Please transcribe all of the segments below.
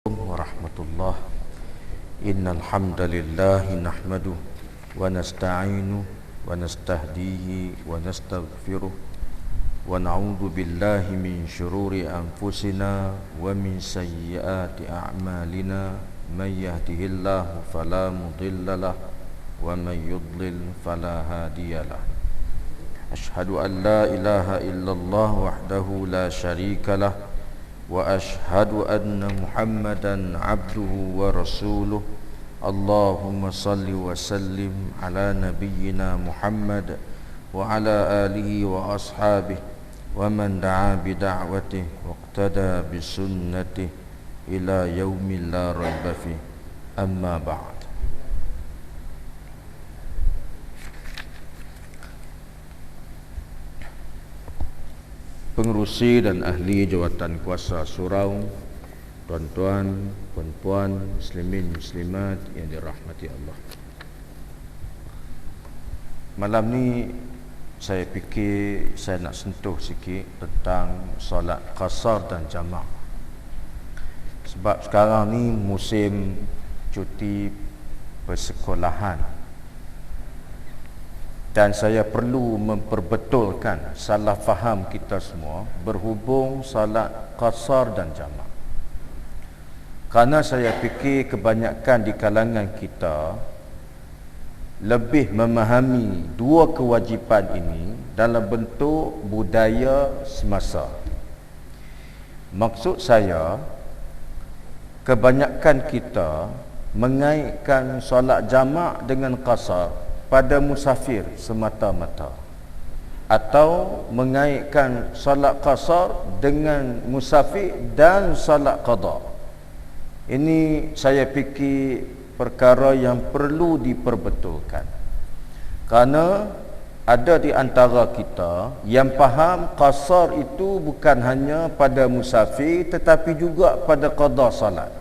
Warahmatullah. Innal hamdalillah nahmaduhu wa nasta'inuhu wa nastahdihi wa nastaghfiruh wa na'udzu billahi min syururi anfusina wa min sayyiati a'malina may yahdihillahu fala mudhillalah wa may yudlil fala hadiyalah. Asyhadu an la ilaha illallah wahdahu la syarikalah wa ashhadu anna Muhammadan abduhu wa rasuluh. Allahumma salli wa sallim ala nabiyyina Muhammad wa ala alihi wa ashabihi wa man da'a bi da'watihi wa iqtada bi sunnatihi ila yaumil la raiba fihi. Amma ba'd. Pengerusi dan ahli jawatan kuasa surau, tuan-tuan, puan-puan, muslimin, muslimat yang dirahmati Allah. Malam ni saya fikir saya nak sentuh sikit tentang solat qasar dan jamak. Sebab sekarang ni musim cuti persekolahan, dan saya perlu memperbetulkan salah faham kita semua berhubung salat qasar dan jamak. Kerana saya fikir kebanyakan di kalangan kita lebih memahami dua kewajipan ini dalam bentuk budaya semasa. Maksud saya, kebanyakan kita mengaitkan solat jamak dengan qasar pada musafir semata-mata, atau mengaitkan solat qasar dengan musafir dan solat qada. Ini saya fikir perkara yang perlu diperbetulkan, kerana ada di antara kita yang faham qasar itu bukan hanya pada musafir tetapi juga pada qada salat.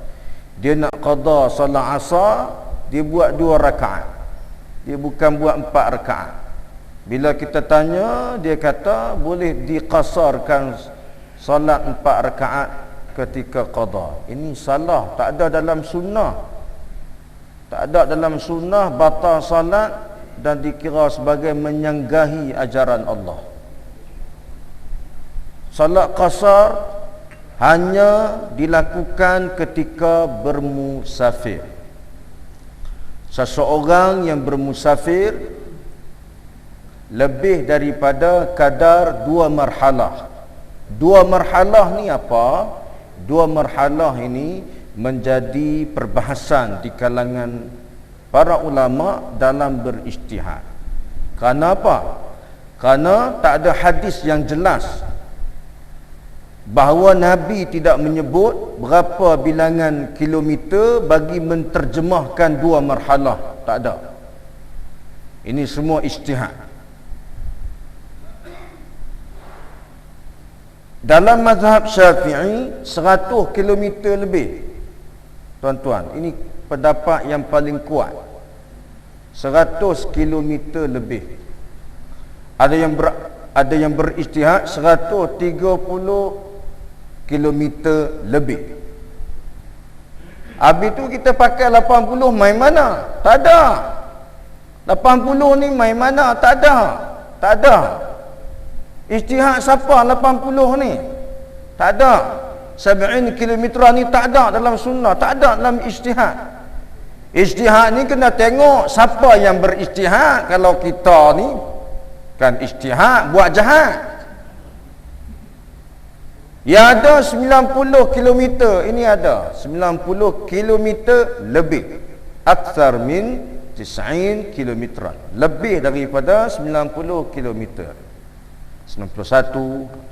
Dia nak qada salat asar, dia buat 2 rakaat, dia bukan buat 4 rakaat. Bila kita tanya, dia kata boleh diqasarkan salat 4 rakaat ketika qada. Ini salah, tak ada dalam sunnah. Tak ada dalam sunnah batal salat dan dikira sebagai menyanggahi ajaran Allah. Salat qasar hanya dilakukan ketika bermusafir. Seseorang yang bermusafir lebih daripada kadar 2 marhalah. 2 marhalah ni apa? 2 marhalah ini menjadi perbahasan di kalangan para ulama dalam berijtihad. Kerana apa? Kerana tak ada hadis yang jelas bahawa Nabi tidak menyebut berapa bilangan kilometer bagi menterjemahkan 2 marhalah. Tak ada. Ini semua ijtihad. Dalam mazhab Syafi'i 100 kilometer lebih. Tuan-tuan, ini pendapat yang paling kuat. 100 kilometer lebih. Ada yang berijtihad 130 kilometer lebih. Habis tu kita pakai 80, main mana? Tak ada. 80 ni main mana? Tak ada. Tak ada. Ijtihad siapa 80 ni? Tak ada. 70 kilometer ni tak ada dalam sunnah, tak ada dalam ijtihad. Ijtihad ni kena tengok siapa yang berijtihad. Kalau kita ni kan ijtihad buat jahat. Yang ada 90 km, ini ada 90 km lebih. Akthar min 90 km, lebih daripada 90 km. 91.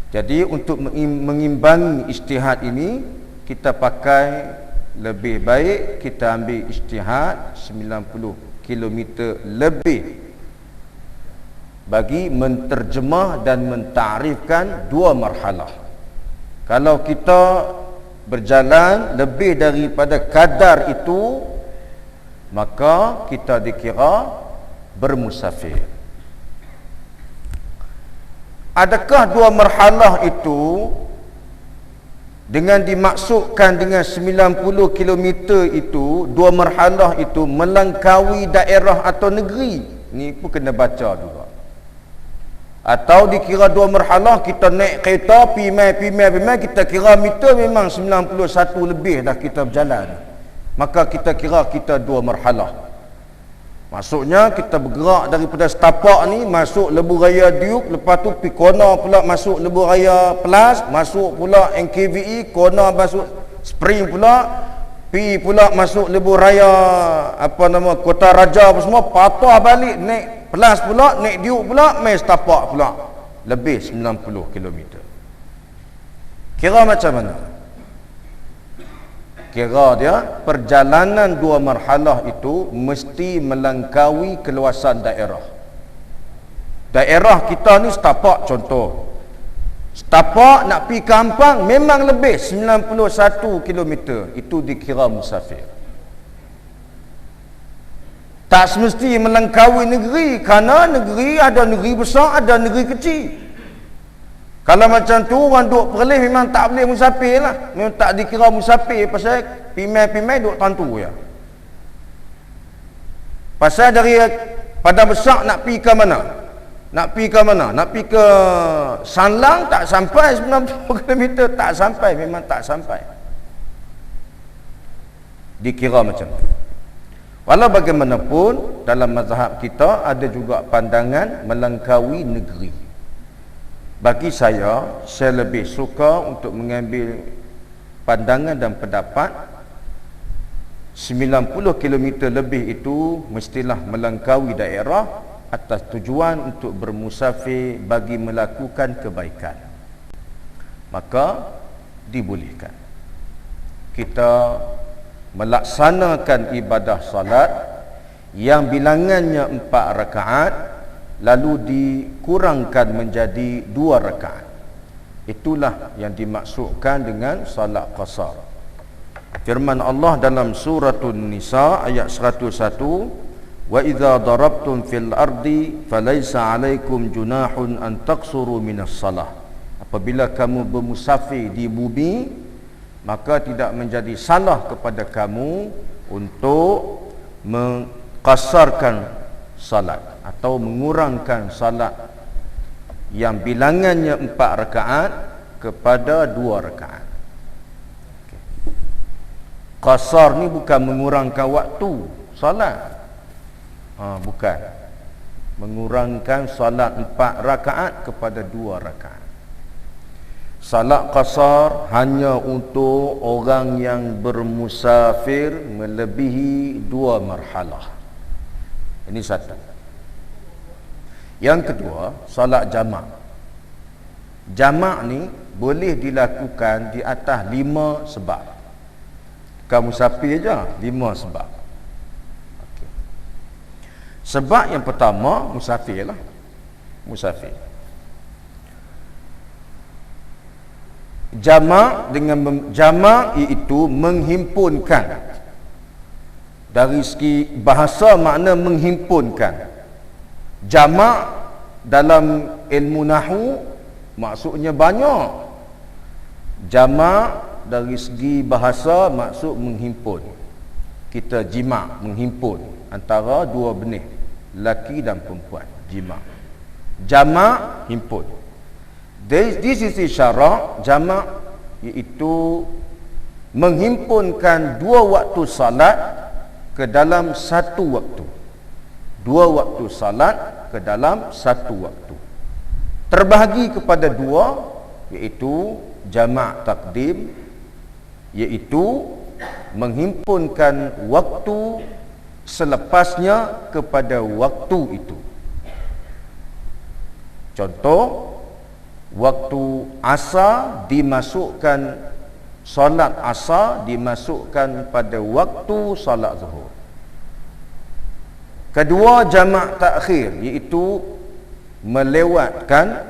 Jadi untuk mengimbangi ijtihad ini, kita pakai, lebih baik kita ambil ijtihad 90 km lebih bagi menterjemah dan mentarifkan 2 marhalah. Kalau kita berjalan lebih daripada kadar itu, maka kita dikira bermusafir. Adakah 2 marhalah itu dengan dimaksudkan dengan 90 km itu, dua marhalah itu melangkaui daerah atau negeri. Ni pun kena baca juga. Atau dikira dua marhalah, kita naik kereta pimai kita kira meter memang 91 lebih dah kita berjalan, maka kita kira kita dua marhalah. Maksudnya kita bergerak daripada setapak ni masuk Lebuh Raya Duke, lepas tu pergi kona pula masuk Lebuh Raya Plus, masuk pula NKVE, kona masuk Spring pula, pergi pula masuk Lebuh Raya Kota Raja apa semua, patah balik naik Plus pula, naik Duke pula, main setapak pula, lebih 90 km. Kira macam mana? Kira dia perjalanan dua marhalah itu mesti melangkaui keluasan daerah. Daerah kita ni setapak contoh. Setapak nak pergi Kampang memang lebih 91 km. Itu dikira musafir. Tak semesti melangkaui negeri, kerana negeri ada negeri besar, ada negeri kecil. Kalau macam tu orang duduk Perlis memang tak boleh musafir lah, memang tak dikira musafir, pasal pimai-pimai duduk tantu ya. Pasal dari Padang Besar nak pergi ke mana? Nak pergi ke Sanlang tak sampai 90 km, tak sampai, memang tak sampai. Dikira macam tu. Walau bagaimanapun dalam mazhab kita ada juga pandangan melangkaui negeri. Bagi saya lebih suka untuk mengambil pandangan dan pendapat 90 km lebih itu mestilah melangkaui daerah atas tujuan untuk bermusafir bagi melakukan kebaikan. Maka dibolehkan kita melaksanakan ibadah salat yang bilangannya 4 rakaat lalu dikurangkan menjadi 2 rakaat. Itulah yang dimaksudkan dengan salat qasar. Firman Allah dalam suratul Nisa ayat 101, wa idza darabtum fil ardi falaysa 'alaikum junahun an taqsuru minas salah. Apabila kamu bermusafir di bumi, maka tidak menjadi salah kepada kamu untuk mengqasarkan salat atau mengurangkan salat yang bilangannya 4 rakaat kepada 2 rakaat. Qasar ni bukan mengurangkan waktu salat, bukan. Mengurangkan salat 4 rakaat kepada 2 rakaat. Salat qasar hanya untuk orang yang bermusafir melebihi 2 marhalah. Ini satu. Yang kedua, salat jamak. Jamak ni boleh dilakukan di atas 5 sebab. Bukan musafir je, 5 sebab. Okay. Sebab yang pertama, musafir lah. Musafir. Jamak dengan jamak iaitu menghimpunkan. Dari segi bahasa makna menghimpunkan. Jamak dalam ilmu nahwu maksudnya banyak. Jamak dari segi bahasa maksud menghimpun. Kita jimak, menghimpun antara 2 benih, lelaki dan perempuan, jimak. Jamak, himpun. Di sisi syarak, jamak iaitu menghimpunkan 2 waktu salat ke dalam 1 waktu. 2 waktu salat ke dalam 1 waktu. Terbahagi kepada 2, iaitu jamak takdim, iaitu menghimpunkan waktu selepasnya kepada waktu itu. Contoh, waktu asar dimasukkan, solat asar dimasukkan pada waktu solat zuhur. Kedua, jamak takhir, iaitu melewatkan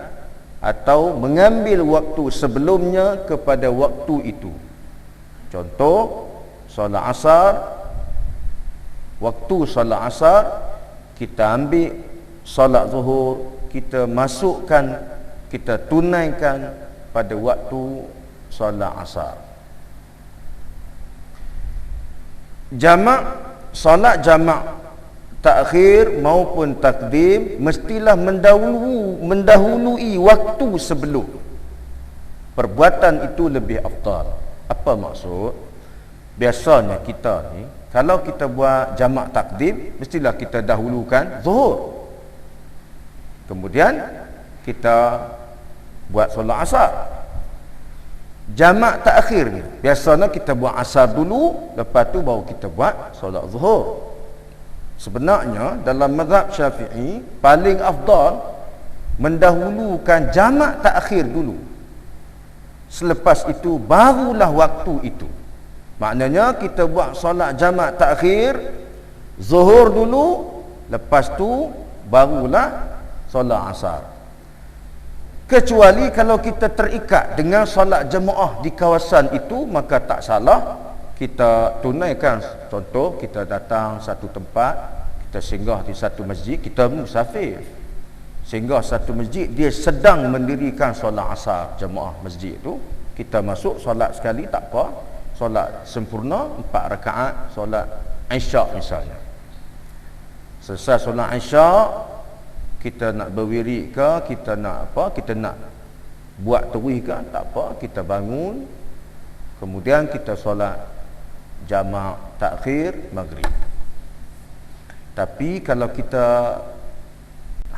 atau mengambil waktu sebelumnya kepada waktu itu. Contoh, solat asar, waktu solat asar kita ambil, solat zuhur kita masukkan, kita tunaikan pada waktu solat asar. Jamak, solat jamak takhir maupun takdim mestilah mendahului waktu sebelum. Perbuatan itu lebih afdal. Apa maksud? Biasanya kita ni kalau kita buat jamak takdim, mestilah kita dahulukan zuhur, kemudian kita buat solat asar. Jamak takhir ni biasanya kita buat asar dulu, lepas tu baru kita buat solat zuhur. Sebenarnya dalam mazhab Syafi'i paling afdal mendahulukan jamak takhir dulu, selepas itu barulah waktu itu. Maknanya kita buat solat jamak takhir, zuhur dulu, lepas tu barulah solat asar. Kecuali kalau kita terikat dengan solat jemaah di kawasan itu, maka tak salah kita tunaikan. Contoh, kita datang satu tempat, kita singgah di satu masjid, kita musafir, singgah satu masjid, dia sedang mendirikan solat asar jemaah masjid itu, kita masuk solat sekali tak apa, solat sempurna 4 rakaat solat isyak misalnya. Selesai solat isyak, kita nak berwirid ke, kita nak apa, kita nak buat tarawih ke, tak apa, kita bangun, kemudian kita solat jamak takhir maghrib. Tapi kalau kita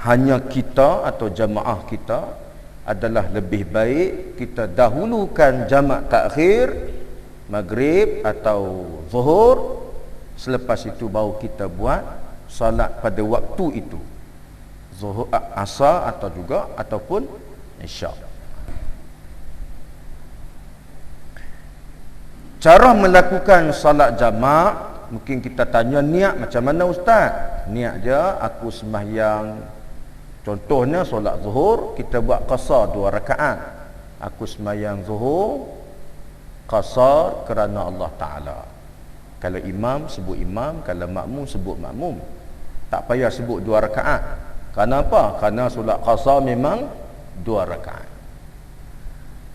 hanya kita atau jamaah kita, adalah lebih baik kita dahulukan jamak takhir maghrib atau zuhur, selepas itu baru kita buat solat pada waktu itu, zuhur, asar atau juga ataupun isyak. Cara melakukan salat jamak, mungkin kita tanya niat macam mana ustaz? Niat dia, aku sembahyang, contohnya solat zuhur, kita buat qasar 2 rakaat. Aku sembahyang zuhur qasar kerana Allah Ta'ala. Kalau imam sebut imam, kalau makmum sebut makmum. Tak payah sebut 2 rakaat. Kerana apa? Kerana solat qasar memang 2 rakaat.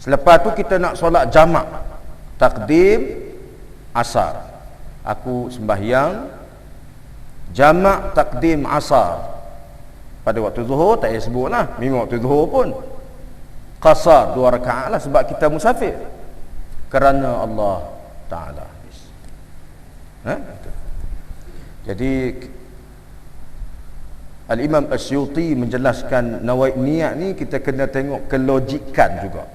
Selepas tu kita nak solat jamak takdim asar. Aku sembahyang jamak takdim asar pada waktu zuhur, tak payah sebut lah, memang waktu zuhur pun qasar 2 rakaat lah, sebab kita musafir kerana Allah Ta'ala. Jadi Al-Imam Asyuti menjelaskan niat ni kita kena tengok kelojikan juga.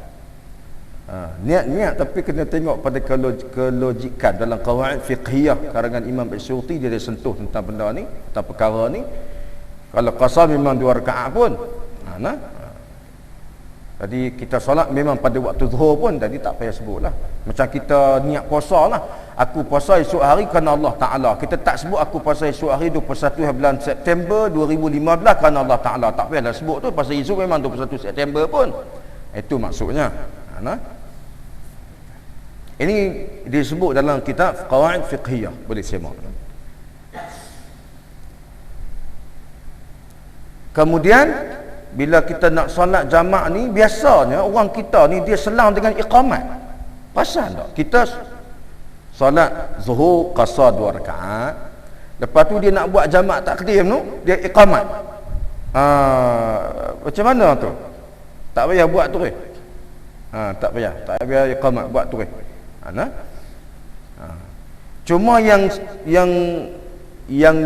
Niat tapi kena tengok pada kelojikan. Dalam qawaid fiqhiyah karangan Imam Asyuti, dia ada sentuh tentang benda ni, tentang perkara ni. Kalau qasar memang 2 rakaat pun, jadi kita solat memang pada waktu zuhur pun, jadi tak payah sebut lah. Macam kita niat puasa lah, aku puasa esok hari kerana Allah Ta'ala. Kita tak sebut aku puasa esok hari 21 bulan September 2015 kerana Allah Ta'ala. Tak payahlah sebut tu, pasal esok memang 21 September pun. Itu maksudnya. Ini disebut dalam kitab Qawaid Fiqhiyah, boleh semak. Kemudian bila kita nak solat jamak ni, biasanya orang kita ni dia selang dengan iqamat. Pasal tak? Kita solat zuhur qasar 2 rakaat, lepas tu dia nak buat jamak takdim tu, dia iqamat. Macam mana tu? Tak payah buat tu tak payah iqamat, buat tu Cuma yang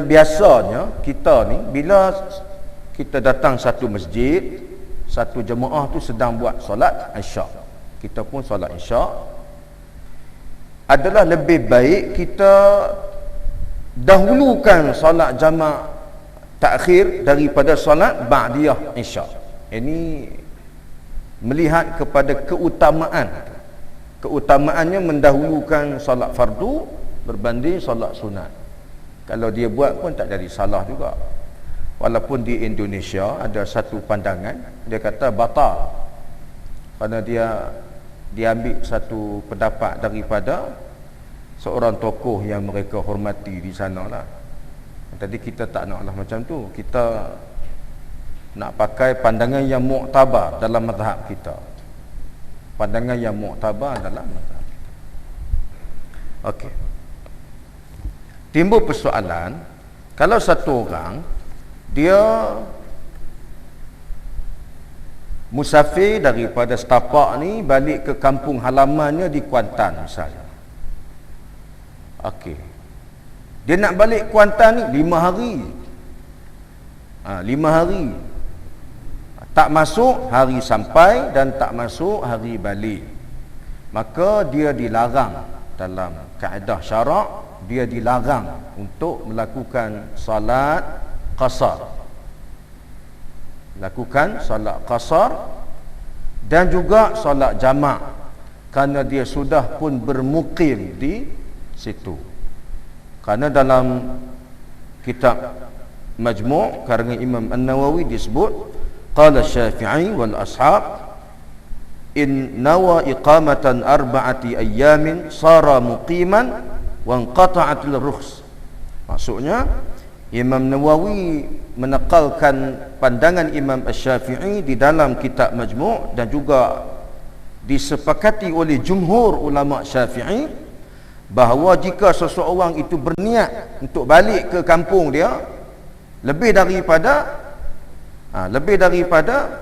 biasanya kita ni, bila kita datang satu masjid, satu jemaah tu sedang buat solat isyak, kita pun solat isyak, adalah lebih baik kita dahulukan solat jamak takhir daripada solat ba'diyah isyak. Ini melihat kepada keutamaannya mendahulukan solat fardu berbanding solat sunat. Kalau dia buat pun tak jadi salah juga. Walaupun di Indonesia ada satu pandangan, dia kata batal, kerana dia ambil satu pendapat daripada seorang tokoh yang mereka hormati di sana lah. Jadi kita tak naklah macam tu. Kita nak pakai pandangan yang muktabar dalam mazhab kita. Pandangan yang muktabar dalam mazhab kita. Okey. Timbul persoalan, kalau satu orang dia musafir daripada setapak ni balik ke kampung halamannya di Kuantan misalnya. Okey. Dia nak balik Kuantan ni 5 hari. 5 hari. Tak masuk hari sampai dan tak masuk hari balik. Maka dia dilarang dalam kaedah syarak, dia dilarang untuk melakukan salat qasar. Lakukan salat qasar dan juga salat jamak kerana dia sudah pun bermukim di situ. Kerana dalam kitab Majmu' karangan Imam An-Nawawi disebut, qala Syafi'i wal ashab in nawa iqamatan arba'ati ayyamin sara muqiman wa inqata'atil rukhs. Maksudnya Imam Nawawi menekalkan pandangan Imam Asy-Syafi'i di dalam kitab Majmu' dan juga disepakati oleh jumhur ulama Syafi'i bahawa jika seseorang itu berniat untuk balik ke kampung dia lebih daripada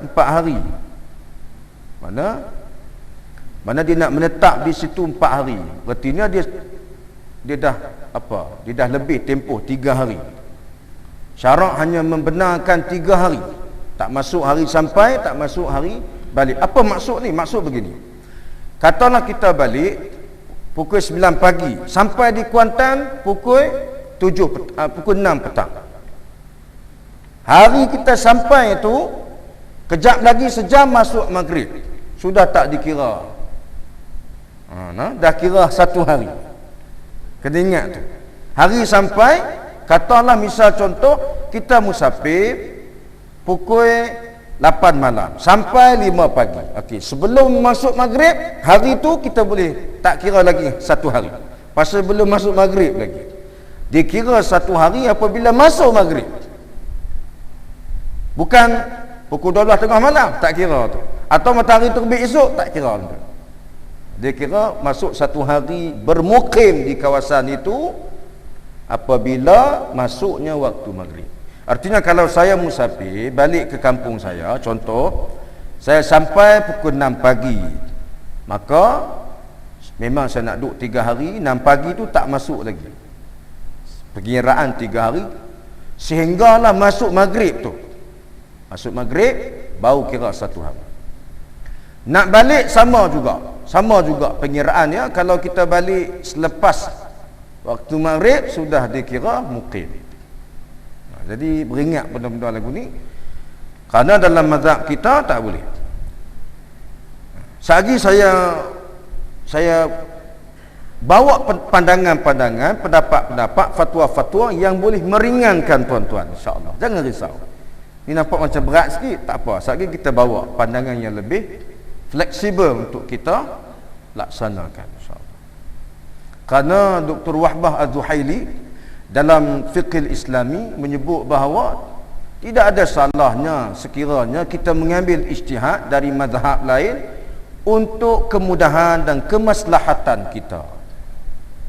4 hari, mana dia nak menetap di situ 4 hari, artinya dia dah lebih tempoh 3 hari. Syarak hanya membenarkan 3 hari, tak masuk hari sampai, tak masuk hari balik. Apa maksud ni? Maksud begini, katalah kita balik pukul 9 pagi, sampai di Kuantan pukul 6 petang. Hari kita sampai itu, kejap lagi sejam masuk maghrib, sudah tak dikira. Dah kira 1 hari. Kena ingat tu. Hari sampai, katalah misal contoh kita musafir pukul 8 malam sampai 5 pagi. Okey, sebelum masuk maghrib, hari tu kita boleh tak kira lagi 1 hari. Pasal belum masuk maghrib lagi. Dikira 1 hari apabila masuk maghrib. Bukan pukul 12 tengah malam, tak kira tu. Atau matahari terbit esok, tak kira tu. Dia kira masuk 1 hari bermukim di kawasan itu apabila masuknya waktu maghrib. Artinya kalau saya musafir balik ke kampung saya, contoh saya sampai pukul 6 pagi, maka memang saya nak duduk 3 hari. 6 pagi tu tak masuk lagi, perkiraan 3 hari, sehinggalah masuk maghrib tu. Masuk maghrib baru kira 1 hari. Nak balik sama juga pengiraannya. Kalau kita balik selepas waktu maghrib sudah dikira muqim. Jadi beringat benda-benda lagu ni, kerana dalam mazhab kita tak boleh. Selagi saya bawa pandangan-pandangan, pendapat-pendapat, fatwa-fatwa yang boleh meringankan tuan-tuan, insya-Allah. Jangan risau. Ini nampak macam berat sikit, tak apa. Selagi kita bawa pandangan yang lebih fleksibel untuk kita laksanakan, insya-Allah. Kerana Dr. Wahbah Az-Zuhaili dalam fiqh Islami menyebut bahawa tidak ada salahnya sekiranya kita mengambil ijtihad dari mazhab lain untuk kemudahan dan kemaslahatan kita.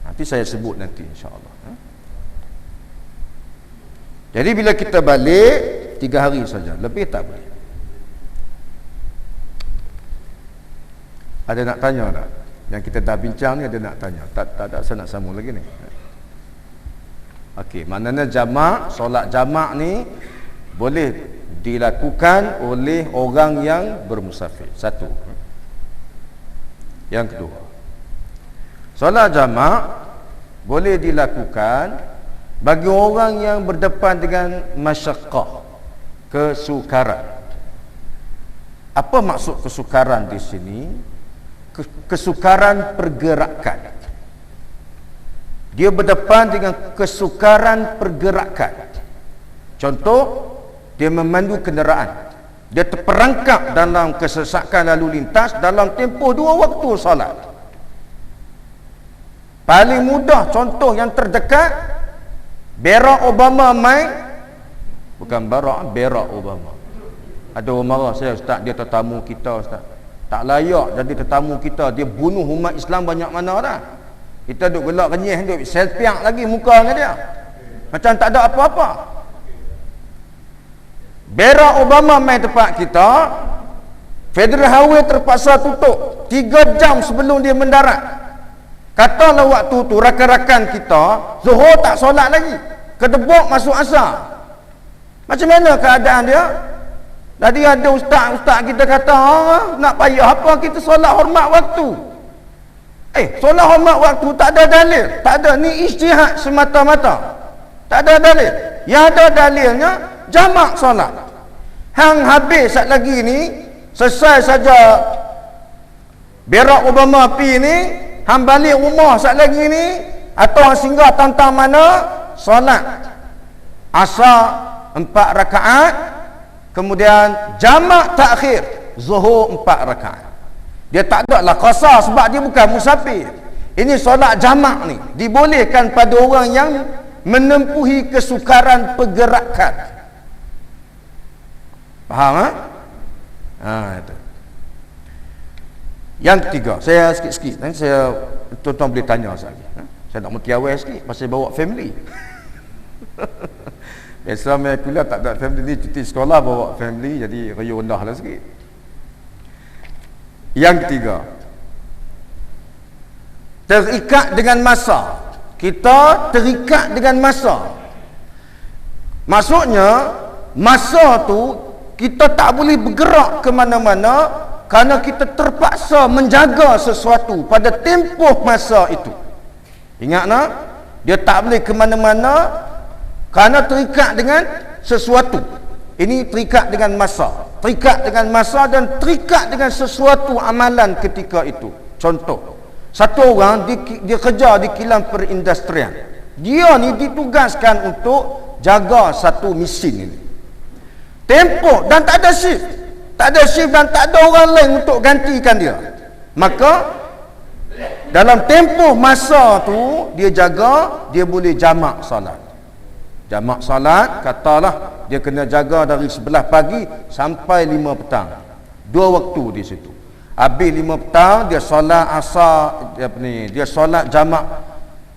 Nanti saya sebut nanti, insya-Allah. Jadi bila kita balik 3 hari saja, lebih tak boleh. Ada nak tanya tak? Yang kita dah bincang ni ada nak tanya? Tak ada, saya nak sambung lagi ni. Okey, maknanya jamak, solat jamak ni boleh dilakukan oleh orang yang bermusafir. Satu. Yang kedua, solat jamak boleh dilakukan bagi orang yang berdepan dengan masyaqqah, kesukaran. Apa maksud kesukaran di sini? Kesukaran pergerakan. Dia berdepan dengan kesukaran pergerakan. Contoh, dia memandu kenderaan, dia terperangkap dalam kesesakan lalu lintas dalam tempoh 2 waktu salat. Paling mudah contoh yang terdekat, Barack Obama main, bukan Barack Obama. Ada orang marah saya, ustaz, dia tetamu kita, ustaz. Tak layak jadi tetamu kita. Dia bunuh umat Islam banyak mana dah. Kita duk gelak kenyih, duk selpiak lagi muka dengan dia. Macam tak ada apa-apa. Barack Obama main tempat kita, Federal Highway terpaksa tutup 3 jam sebelum dia mendarat. Katalah waktu tu rakan-rakan kita Zuhur tak solat lagi, kedebuk masuk asar. Macam mana keadaan dia? Tadi ada ustaz kita kata, nak payah apa kita solat hormat waktu. Solat hormat waktu tak ada dalil. Tak ada, ni ijtihad semata-mata. Tak ada dalil. Yang ada dalilnya jamak solat. Hang habis sat lagi ni, selesai saja Barack Obama pi ni, hang balik rumah sat lagi ni, atau hang singgah tantang mana, solat asar 4 rakaat, kemudian jamak takhir zuhur 4 rakaat. Dia tak ada lah qasar sebab dia bukan musafir. Ini solat jamak ni dibolehkan pada orang yang menempuhi kesukaran pergerakan. Faham itu. Yang ketiga, saya sikit-sikit nanti saya tuan-tuan boleh tanya sekali. Saya nak mutiawai sikit pasal bawa family. Biasa mai kuliah tak ada family ni, cuti sekolah bawa family, jadi riuh rendah lah sikit. Yang ketiga, terikat dengan masa. Kita terikat dengan masa. Maksudnya masa tu kita tak boleh bergerak ke mana-mana kerana kita terpaksa menjaga sesuatu pada tempoh masa itu. Ingat nak? Dia tak boleh ke mana-mana kerana terikat dengan sesuatu. Ini terikat dengan masa. Terikat dengan masa dan terikat dengan sesuatu amalan ketika itu. Contoh, satu orang dia kerja di kilang perindustrian. Dia ni ditugaskan untuk jaga satu mesin ini. Tempoh dan tak ada shift. Tak ada shift dan tak ada orang lain untuk gantikan dia. Maka dalam tempoh masa tu dia jaga, dia boleh jamak salat. Jamak salat, katalah dia kena jaga dari 11 pagi sampai 5 petang. 2 waktu di situ. Habis 5 petang dia solat asar, dia solat jamak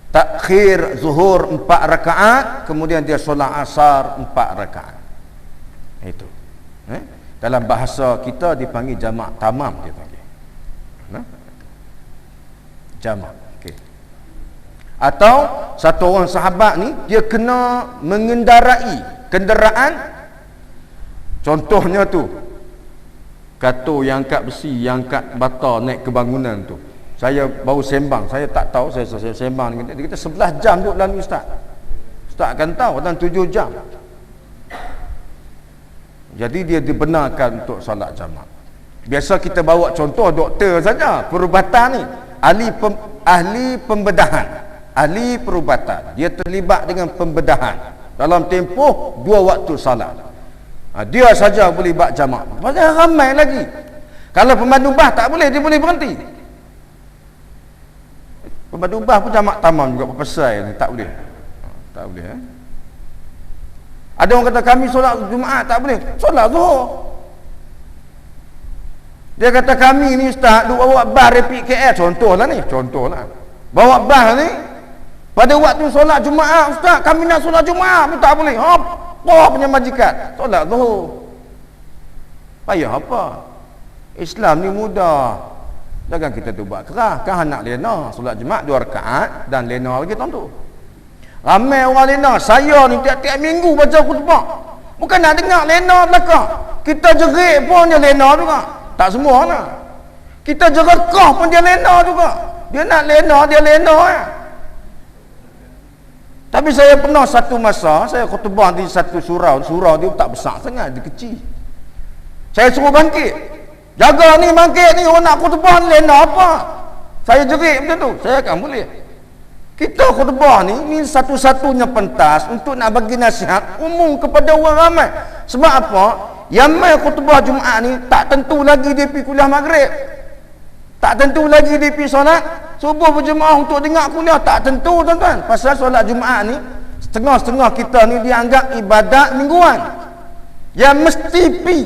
takhir zuhur 4 rakaat, kemudian dia solat asar 4 rakaat. Itu. Dalam bahasa kita dipanggil jamak tamam, dia panggil. Jamak. Atau satu orang sahabat ni dia kena mengendarai kenderaan, contohnya tu kato yang angkat besi, yang angkat bata naik ke bangunan tu. Saya baru sembang, saya tak tahu, saya sembang dengan dia, kita 11 jam duduk dalam ustaz akan tahu dalam 7 jam. Jadi dia dibenarkan untuk solat jamak. Biasa kita bawa contoh doktor saja, perubatan ni ahli pembedahan, ahli perubatan, dia terlibat dengan pembedahan dalam tempoh 2 waktu salat. Dia saja boleh buat jamak. Padahal ramai lagi. Kalau pemandu bah tak boleh, dia boleh berhenti. Pemandu bah pun jamak tamam juga, berpesai ni tak boleh. Tak boleh. Ada orang kata kami solat Jumaat tak boleh, solat Zuhur. Dia kata kami ni ustaz duk bawa bas rapid KL, contohlah ni, contohlah. Bawa bas ni pada waktu solat Jumaat, ustaz kami nak solat Jumaat pun tak boleh. Apa punya majikan? Solat Zuhur. Payah apa? Islam ni mudah. Jangan kita tu buat kerah. Kan nak lena solat Jumaat 2 rakaat dan lena lagi tentu. Ramai orang lena. Saya ni tiap-tiap minggu baca khutbah. Bukan nak dengar lena belakang. Kita jerit pun dia lena juga. Tak semua lah. Kita jerekah pun dia lena juga. Dia nak lena, dia lena ya. Tapi saya pernah satu masa saya khutbah di satu surau dia tak besar sangat, dia kecil. Saya suruh bangkit. Jaga ni bangkit ni, orang nak khutbah ni lena apa? Saya jerit macam tu, saya akan boleh. Kita khutbah ni satu-satunya pentas untuk nak bagi nasihat umum kepada orang ramai. Sebab apa? Yang mai khutbah Jumaat ni tak tentu lagi dia pergi kuliah maghrib. Tak tentu lagi dia pergi solat subuh berjemaah untuk dengar kuliah, tak tentu tuan-tuan. Pasal solat Jumaat ni setengah-setengah kita ni dianggap ibadat mingguan yang mesti pi.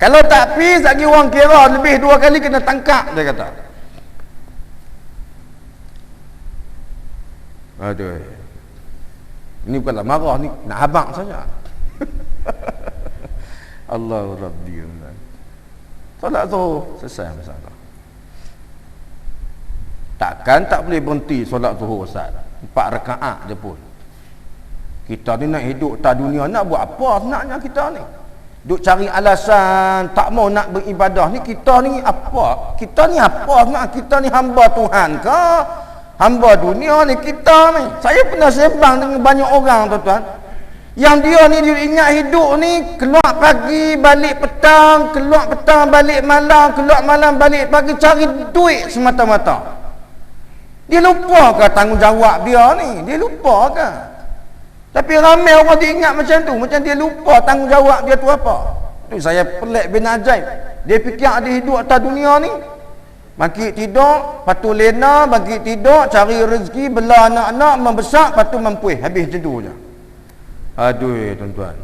Kalau tak pi, lagi orang kira lebih 2 kali kena tangkap, dia kata. Aduh. Ini bukanlah marah ni, nak habaq saja. Allahu Rabbi. Solat zuhur selesai masalah. Takkan tak boleh berhenti solat zuhur Ustaz. 4 rakaat je pun. Kita ni nak hidup atas dunia, nak buat apa sebenarnya kita ni? Duk cari alasan tak mau nak beribadah ni, kita ni apa? Kita ni apa sebenarnya? Kita ni hamba Tuhan ke? Hamba dunia ni kita ni. Saya pernah sembang dengan banyak orang tuan-tuan. Yang dia ni dia ingat hidup ni keluar pagi balik petang, keluar petang balik malam, keluar malam balik pagi, cari duit semata-mata. Dia lupa ke tanggungjawab dia ni? Dia lupa ke? Tapi ramai orang dia ingat macam tu, macam dia lupa tanggungjawab dia tu apa. Tu saya pelik bin ajaib. Dia fikir dia hidup atas dunia ni, bangkit tidur, patu lena, bangkit tidur, cari rezeki, bela anak-anak, membesar, patu mampuih, habis tidur je. Aduh tuan-tuan,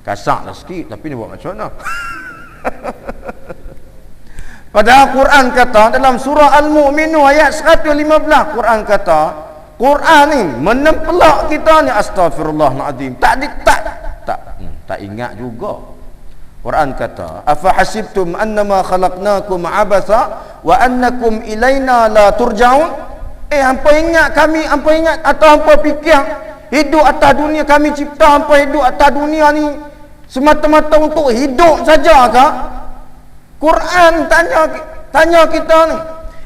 kasar lah sikit, tapi ni buat macam mana? Padahal Quran kata dalam surah Al-Mu'minun ayat 115, Quran kata, Quran ni menempelak kita ni, astagfirullahaladzim, tak ingat juga. Quran kata, afa hasibtum annama khalaqnakum abasa wa annakum ilaina la turja'un. Hampa ingat kami, hampa ingat atau hampa fikir hidup atas dunia kami cipta hampa hidup atas dunia ni semata-mata untuk hidup saja ke? Quran tanya kita ni.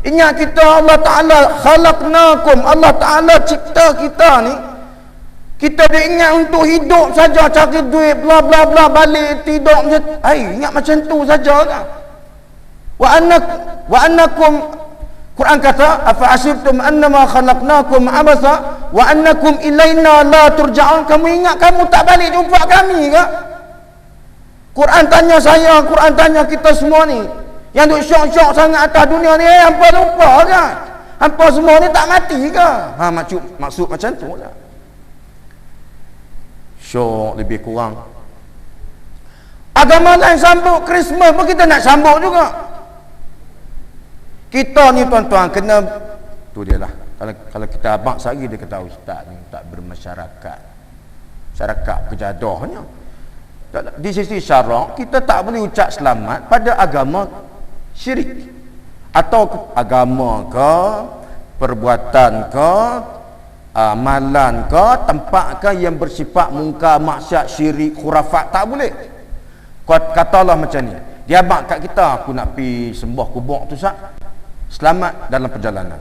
Ingat kita Allah Ta'ala khalaqnakum, Allah Ta'ala cipta kita ni. Kita dia ingat untuk hidup saja, cari duit, bla bla bla, balik tidur macam, ingat macam tu saja kan? Wa annakum, Quran kata, afa asibtum annama khalaqnakum abasa wa annakum ilaina la turja'un. Kamu ingat kamu tak balik jumpa kami ke? Quran tanya saya, Quran tanya kita semua ni yang duk syok-syok sangat atas dunia ni, hampa lupa ke? Hampa semua ni tak mati ke? Maksud macam tu lah. Syok lebih kurang. Agama lain sambut Christmas pun kita nak sambut juga. Kita ni tuan-tuan kena, tu dia lah. Kalau kita abang sehari dia kata ustaz ni tak bermasyarakat. Masyarakat kejadahnya. Di sisi syarak kita tak boleh ucap selamat pada agama syirik atau agama ke, perbuatan ke, amalan ke, tempat ke yang bersifat mungkar, maksiat, syirik, khurafat, tak boleh. Katalah macam ni, dia abang kat kita, aku nak pi sembah kubur tu Ustaz, selamat dalam perjalanan.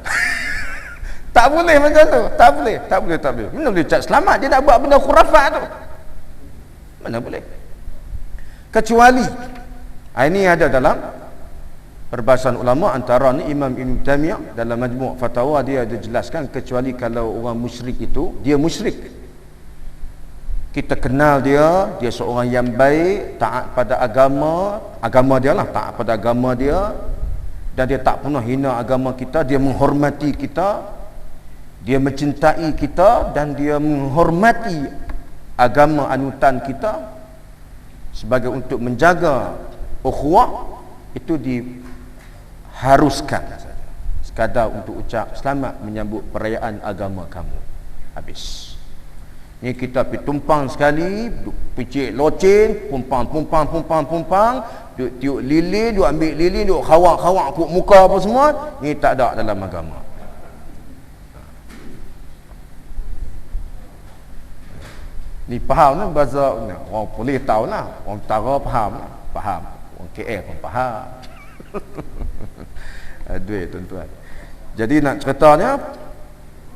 Tak boleh macam tu, tak boleh. Mana boleh ucap selamat, dia nak buat benda khurafat tu, mana boleh. Kecuali ini ada dalam perbahasan ulama antara ni Imam Ibn Taymiyah dalam Majmu' Fatawa, dia ada jelaskan kecuali kalau orang musyrik itu dia musyrik, kita kenal dia seorang yang baik, taat pada agama dia lah, taat pada agama dia, dan dia tak pernah hina agama kita, dia menghormati kita, dia mencintai kita, dan dia menghormati agama anutan kita sebagai untuk menjaga ukhuwah, itu diharuskan sekadar untuk ucap selamat menyambut perayaan agama kamu. Habis. Ni kita pergi tumpang sekali, picit loceng, pumpang, duk tiup lilin, duk ambil lilin, duk khawak kuk muka apa semua, ni tak ada dalam agama. Ni faham lah bahasa ni. Orang boleh tahu lah, orang utara faham, orang KL pun faham. Aduh tuan-tuan, jadi nak ceritanya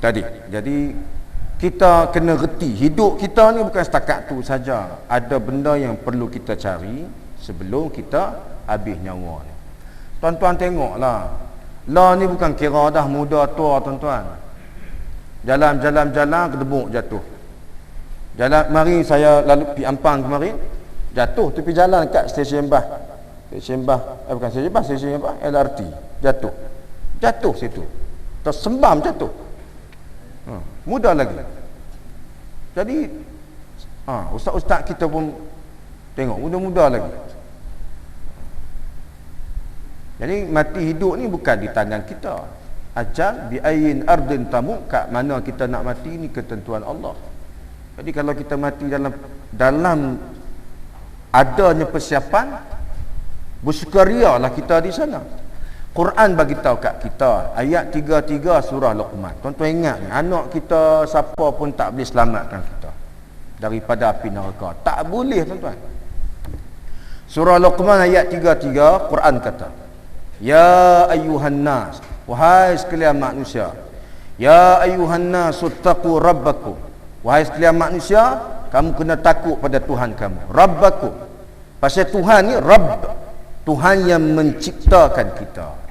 tadi, jadi kita kena reti hidup kita ni bukan setakat tu saja, ada benda yang perlu kita cari sebelum kita habis nyawa ni. Tuan-tuan tengoklah, ni bukan kira dah muda tua tuan-tuan. Jalan kedebuk jatuh. Jalan mari saya lalu pergi Ampang kemarin, jatuh tepi jalan kat stesen Bah. Bukan stesen Bah, LRT. Jatuh situ. Tersembam jatuh. Muda lagi. Jadi ustaz-ustaz kita pun tengok muda-muda lagi. Jadi mati hidup ni bukan di tangan kita. Ajal bi ayyin ardin tamu, kat mana kita nak mati ni ketentuan Allah. Jadi kalau kita mati dalam adanya persiapan, bersukarialah kita di sana. Quran bagi tahu kat kita ayat 33 surah Luqman. Tuan-tuan ingat ni, anak kita siapa pun tak boleh selamatkan kita daripada api neraka. Tak boleh tuan-tuan. Surah Luqman ayat 33, Quran kata, ya ayuhan nas, wahai sekalian manusia, ya ayuhan nas taqu rabbakum, wahai sekalian manusia, kamu kena takut pada Tuhan kamu. Rabbakum, pasal Tuhan ni Rabb, Tuhan yang menciptakan kita.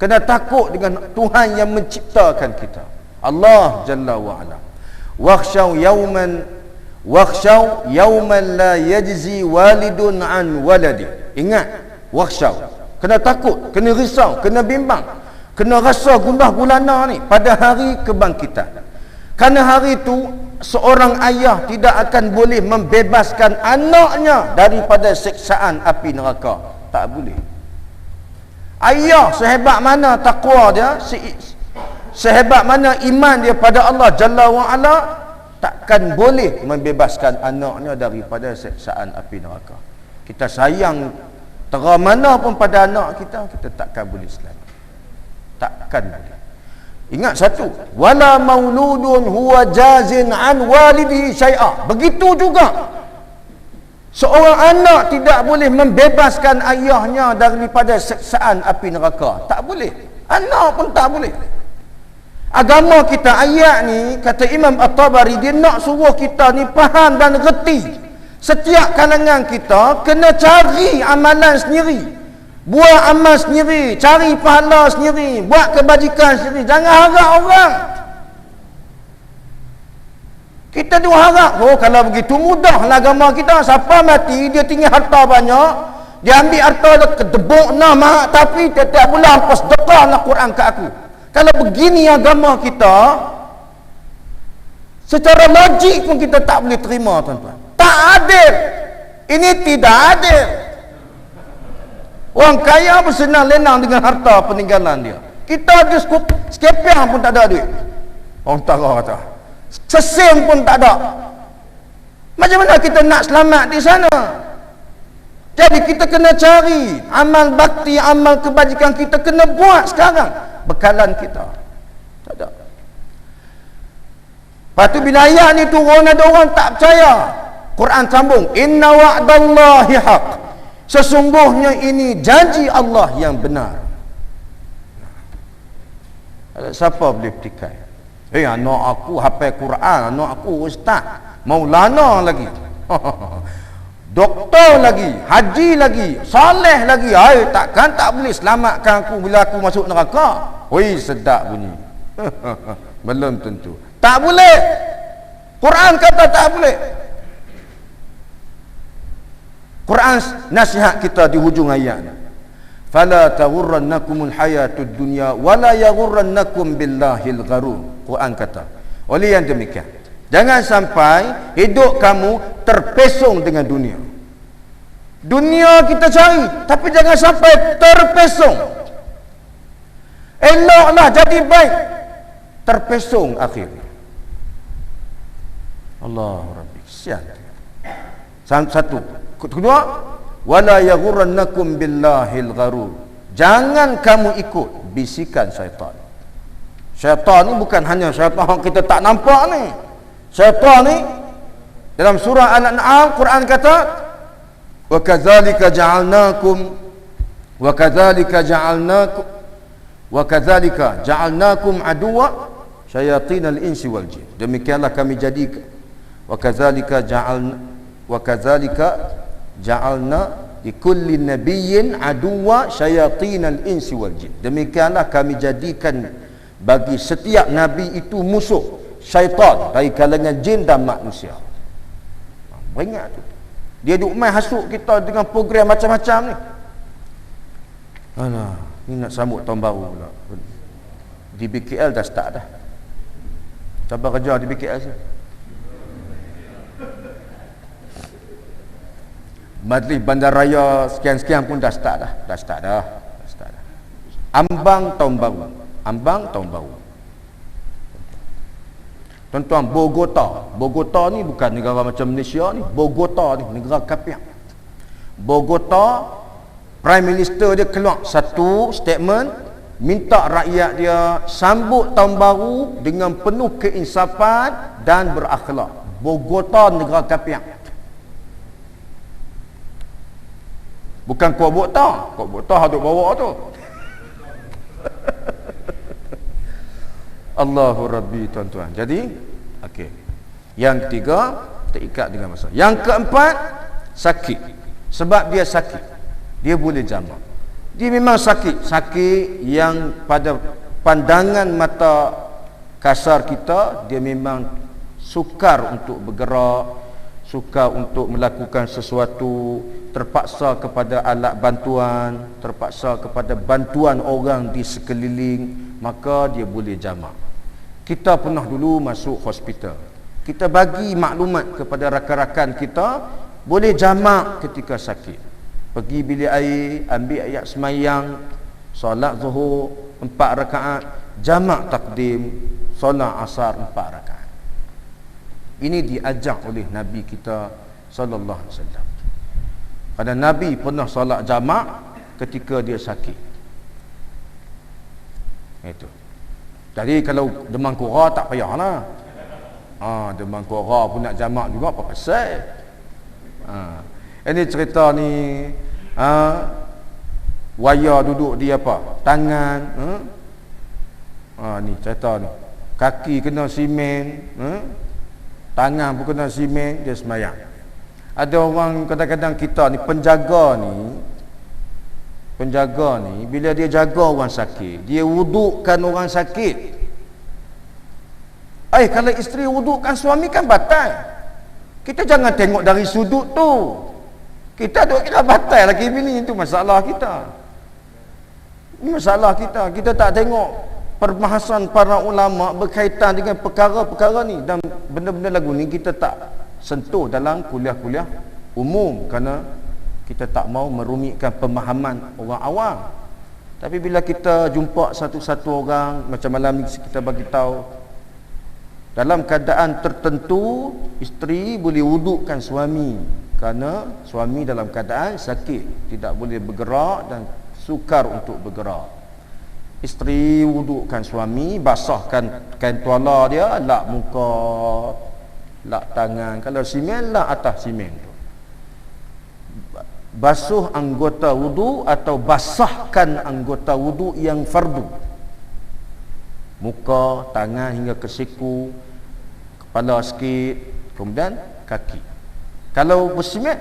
Kena takut dengan Tuhan yang menciptakan kita, Allah Jalla wa'ala. Wakhshaw yawman la yajzi walidun an waladi. Ingat, wakhshaw, kena takut, kena risau, kena bimbang, kena rasa gundah gulana ni pada hari kebangkitan. Kerana hari itu seorang ayah tidak akan boleh membebaskan anaknya daripada siksaan api neraka. Tak boleh. Ayah sehebat mana takwa dia, sehebat mana iman dia pada Allah Jalla wa'ala, takkan boleh membebaskan anaknya daripada siksaan api neraka. Kita sayang tera mana pun pada anak kita, kita takkan boleh selamat. Takkan boleh. Ingat satu, wala mauludun huwa jazin an walidihi syai'a. Begitu juga seorang anak tidak boleh membebaskan ayahnya daripada siksaan api neraka. Tak boleh. Anak pun tak boleh. Agama kita, ayat ni kata Imam At-Tabari, dia nak suruh kita ni faham dan reti. Setiap kalangan kita kena cari amalan sendiri, buat amal sendiri, cari pahala sendiri, buat kebajikan sendiri. Jangan harap orang. Kita tu harap, oh kalau begitu mudahlah agama kita. Siapa mati dia tinggal harta banyak, dia ambil harta dia kedebuk nama, tapi tiap-tiap bulan pas sedekahlah Quran kat aku. Kalau begini agama kita, secara logik pun kita tak boleh terima tuan-tuan. Tak adil. Ini tidak adil. Orang kaya bersenang lenang dengan harta peninggalan dia. Kita ada sekepiang pun tak ada duit. Orang tara kata, sesen pun tak ada. Macam mana kita nak selamat di sana? Jadi kita kena cari amal bakti, amal kebajikan kita kena buat sekarang. Bekalan kita tak ada. Lepas tu bila ayat ni turun, ada orang tak percaya. Quran sambung, inna wa'dallahi haq, sesungguhnya ini janji Allah yang benar. Siapa boleh petikai? Anak aku hafal Quran, anak aku ustaz, maulana lagi, doktor lagi, haji lagi, soleh lagi. Takkan tak boleh selamatkan aku bila aku masuk neraka. Oi, sedap bunyi. Belum tentu. Tak boleh. Quran kata tak boleh. Quran nasihat kita di hujung ayat ni, fala taghurrannakumul hayatud dunya wala yaghurrannakum billahil gharur. Quran kata, oleh yang demikian, jangan sampai hidup kamu terpesong dengan dunia. Dunia kita cari, tapi jangan sampai terpesong. Eloklah jadi baik, terpesong akhirnya. Allah Rabbi, kesian. Satu. Kedua, wala yaghurrannakum billahil gharur. Jangan kamu ikut bisikan syaitan. Syaitan ni bukan hanya syaitan kita tak nampak ni. Syaitan ni dalam surah Al-An'am, Quran kata, wa kadzalika ja'alnakum aduwa syayatinal insi wal jin. Demikianlah kami jadikan, wa kadzalika ja'alna likulli nabiyyin aduwa syayatinal insi wal jin. Demikianlah kami jadikan bagi setiap nabi itu musuh syaitan dari kalangan jin dan manusia. Banyak tu. Dia duk main hasut kita dengan program macam-macam ni. Alah, ni nak sambut tahun baru pula. Di BKL dah start dah. Siapa kerja di BKL sih? Majlis bandaraya sekian-sekian pun dah start dah. Dah start dah. Ambang tahun baru. Ambang tahun baru. Tuan-tuan, Bogota ni bukan negara macam Malaysia ni. Bogota ni negara kafir. Bogota, Prime Minister dia keluar satu statement, minta rakyat dia sambut tahun baru dengan penuh keinsafan dan berakhlak. Bogota negara kafir. Bukan Kuala Bogota hadut bawa tu. Allahu Rabbi, tuan-tuan. Jadi, okey. Yang ketiga, terikat dengan masa. Yang keempat, sakit. Sebab dia sakit, dia boleh jamak. Dia memang sakit. Sakit yang pada pandangan mata kasar kita, dia memang sukar untuk bergerak, sukar untuk melakukan sesuatu, terpaksa kepada alat bantuan, terpaksa kepada bantuan orang di sekeliling, maka dia boleh jamak. Kita pernah dulu masuk hospital, kita bagi maklumat kepada rakan-rakan kita, boleh jamak ketika sakit. Pergi bilik air, ambil ayat semayang, solat zuhur 4 rakaat, jamak takdim, solat asar 4 rakaat. Ini diajak oleh Nabi kita sallallahu alaihi wasallam. Kerana Nabi pernah solat jamak ketika dia sakit. Itu. Jadi kalau demam kora tak payahlah. Demam kora pun nak jamak juga apa pasal? Ini cerita ni waya duduk di apa? Tangan, ni cerita ni. Kaki kena simen, tangan pun kena simen, dia semayang. Ada orang kadang-kadang kita ni penjaga ni bila dia jaga orang sakit, dia wudukkan orang sakit. Kalau isteri wudukkan suami kan batal. Kita jangan tengok dari sudut tu. Kita duk kira batal lagi bini, itu masalah kita. Ini masalah kita. Kita tak tengok perbahasan para ulama berkaitan dengan perkara-perkara ni, dan benda-benda lagu ni kita tak sentuh dalam kuliah-kuliah umum kerana kita tak mau merumitkan pemahaman orang awam. Tapi bila kita jumpa satu-satu orang, macam malam ni kita bagi tahu, dalam keadaan tertentu isteri boleh wudukkan suami kerana suami dalam keadaan sakit, tidak boleh bergerak dan sukar untuk bergerak. Isteri wudukkan suami, basahkan kain tuala dia, lap muka, lap tangan, kalau simen lap atas simen tu. Basuh anggota wudu atau basahkan anggota wudu yang fardu, muka, tangan hingga ke siku, kepala sikit, kemudian kaki. Kalau bersimen,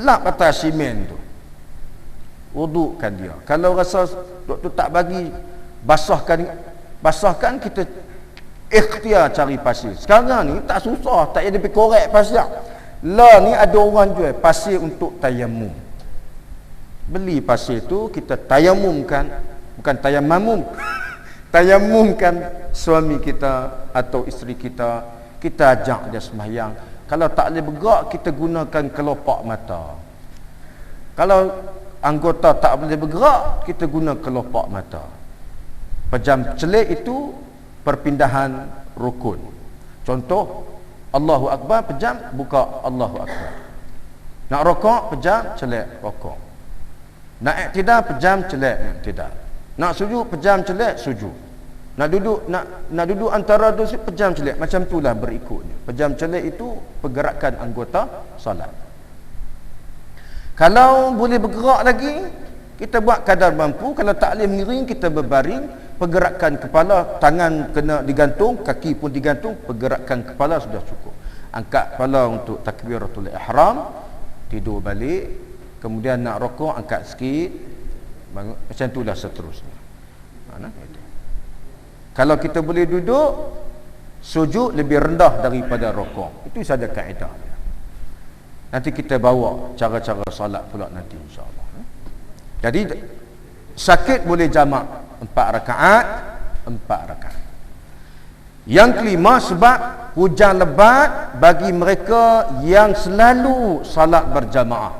lap atas simen tu, wudukkan dia. Kalau rasa doktor tak bagi basahkan, kita ikhtiar cari pasir. Sekarang ni tak susah, tak payah pergi korek pasir. Lah ni ada orang jual pasir untuk tayamum. Beli pasir tu, kita tayamumkan, bukan tayamamum, tayamumkan suami kita atau isteri kita. Kita ajak dia sembahyang. Kalau tak boleh bergerak, kita gunakan kelopak mata. Kalau anggota tak boleh bergerak, kita guna kelopak mata. Pejam celik itu perpindahan rukun. Contoh, Allahu Akbar, pejam, buka Allahu Akbar. Nak rokok, pejam, celik, rokok. Nak iktidal, pejam, celik, iktidal. Nak sujud, pejam, celik, sujud. Nak duduk antara dua, pejam, celik. Macam itulah berikutnya. Pejam, celik itu pergerakan anggota salat. Kalau boleh bergerak lagi, kita buat kadar mampu. Kalau tak boleh miring, kita berbaring. Pergerakan kepala, tangan kena digantung, kaki pun digantung, pergerakan kepala sudah cukup. Angkat kepala untuk takbiratul ihram, tidur balik, kemudian nak rokok, angkat sikit, macam itulah seterusnya. Kalau kita boleh duduk, sujud lebih rendah daripada rokok. Itu saja kaedah dia. Nanti kita bawa cara-cara solat pula nanti, insya-Allah. Jadi sakit boleh jamak 4 rakaat. Yang kelima, sebab hujan lebat bagi mereka yang selalu salat berjamaah.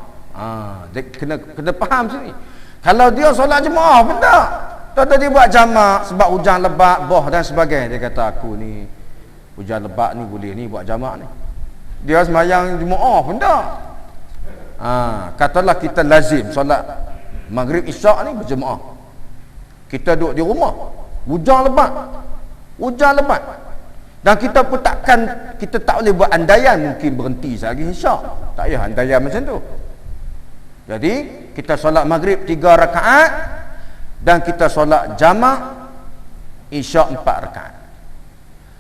Kena faham sini. Kalau dia solat jemaah pun tak, Tak dia buat jamak sebab hujan lebat, boh dan sebagainya. Dia kata aku ni hujan lebat ni boleh ni buat jamak ni. Dia sembahyang Jumaat pun tak. Katalah kita lazim solat maghrib isyak ni berjemaah. Kita duduk di rumah, hujan lebat. Dan kita pun kita tak boleh buat andaian mungkin berhenti sehari isyak. Tak payah andaian macam tu. Jadi kita solat maghrib 3 rakaat dan kita solat jamak isyak 4 rakaat.